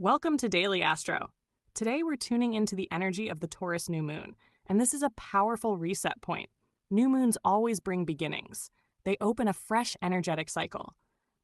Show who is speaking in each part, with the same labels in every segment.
Speaker 1: Welcome to Daily Astro. Today we're tuning into the energy of the Taurus new moon, and this is a powerful reset point. New moons always bring beginnings. They open a fresh energetic cycle.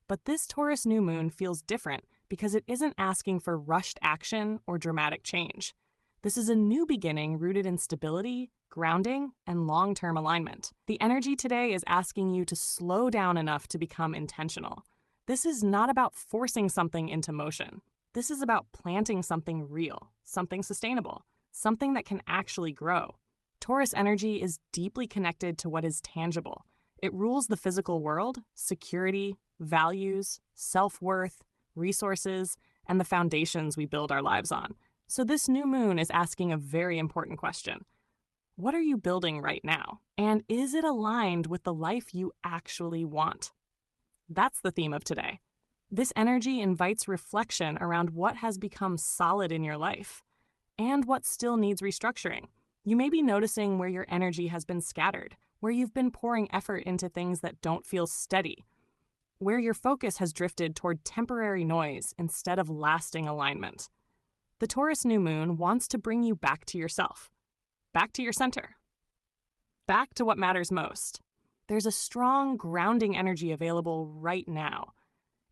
Speaker 1: But this Taurus new moon feels different because it isn't asking for rushed action or dramatic change. This is a new beginning rooted in stability, grounding, and long-term alignment. The energy today is asking you to slow down enough to become intentional. This is not about forcing something into motion. This is about planting something real, something sustainable, something that can actually grow. Taurus energy is deeply connected to what is tangible. It rules the physical world, security, values, self-worth, resources, and the foundations we build our lives on. So this new moon is asking a very important question. What are you building right now? And is it aligned with the life you actually want? That's the theme of today. This energy invites reflection around what has become solid in your life and what still needs restructuring. You may be noticing where your energy has been scattered, where you've been pouring effort into things that don't feel steady, where your focus has drifted toward temporary noise instead of lasting alignment. The Taurus new moon wants to bring you back to yourself, back to your center, back to what matters most. There's a strong grounding energy available right now.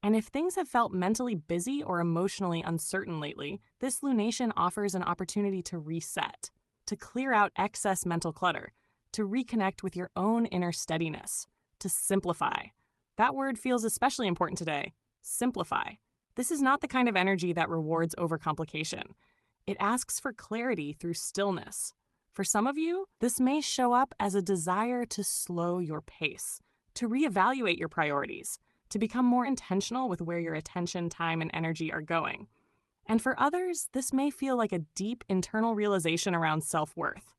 Speaker 1: And if things have felt mentally busy or emotionally uncertain lately, this lunation offers an opportunity to reset, to clear out excess mental clutter, to reconnect with your own inner steadiness, to simplify. That word feels especially important today. Simplify. This is not the kind of energy that rewards overcomplication. It asks for clarity through stillness. For some of you, this may show up as a desire to slow your pace, to reevaluate your priorities, to become more intentional with where your attention, time, and energy are going. And for others, this may feel like a deep internal realization around self-worth.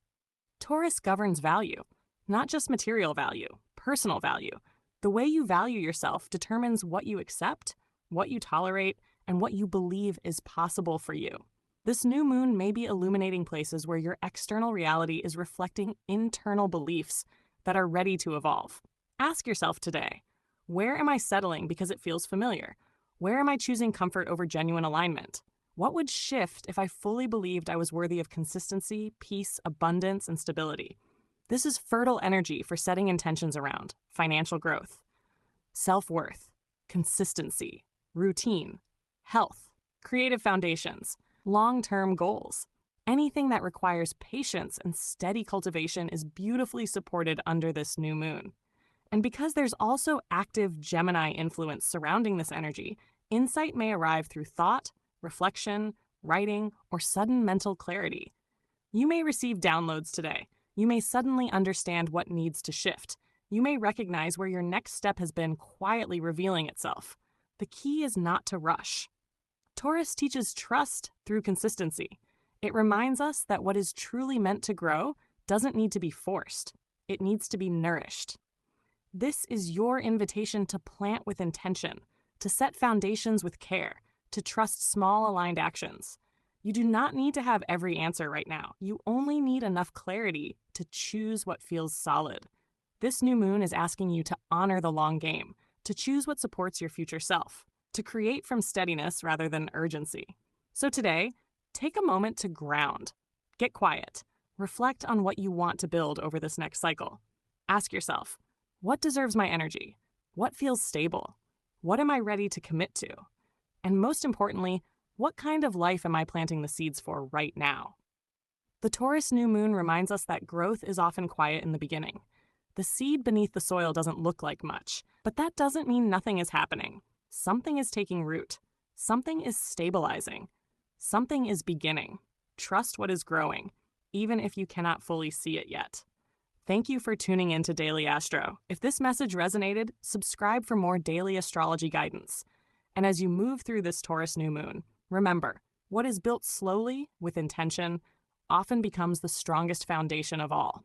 Speaker 1: Taurus governs value, not just material value, personal value. The way you value yourself determines what you accept, what you tolerate, and what you believe is possible for you. This new moon may be illuminating places where your external reality is reflecting internal beliefs that are ready to evolve. Ask yourself today, where am I settling because it feels familiar? Where am I choosing comfort over genuine alignment? What would shift if I fully believed I was worthy of consistency, peace, abundance, and stability? This is fertile energy for setting intentions around financial growth, self-worth, consistency, routine, health, creative foundations, long-term goals. Anything that requires patience and steady cultivation is beautifully supported under this new moon. And because there's also active Gemini influence surrounding this energy, insight may arrive through thought, reflection, writing, or sudden mental clarity. You may receive downloads today. You may suddenly understand what needs to shift. You may recognize where your next step has been quietly revealing itself. The key is not to rush. Taurus teaches trust through consistency. It reminds us that what is truly meant to grow doesn't need to be forced. It needs to be nourished. This is your invitation to plant with intention, to set foundations with care, to trust small aligned actions. You do not need to have every answer right now. You only need enough clarity to choose what feels solid. This new moon is asking you to honor the long game, to choose what supports your future self, to create from steadiness rather than urgency. So today, take a moment to ground. Get quiet. Reflect on what you want to build over this next cycle. Ask yourself, what deserves my energy? What feels stable? What am I ready to commit to? And most importantly, what kind of life am I planting the seeds for right now? The Taurus new moon reminds us that growth is often quiet in the beginning. The seed beneath the soil doesn't look like much, but that doesn't mean nothing is happening. Something is taking root. Something is stabilizing. Something is beginning. Trust what is growing, even if you cannot fully see it yet. Thank you for tuning in to Daily Astro. If this message resonated, subscribe for more daily astrology guidance. And as you move through this Taurus new moon, remember, what is built slowly with intention often becomes the strongest foundation of all.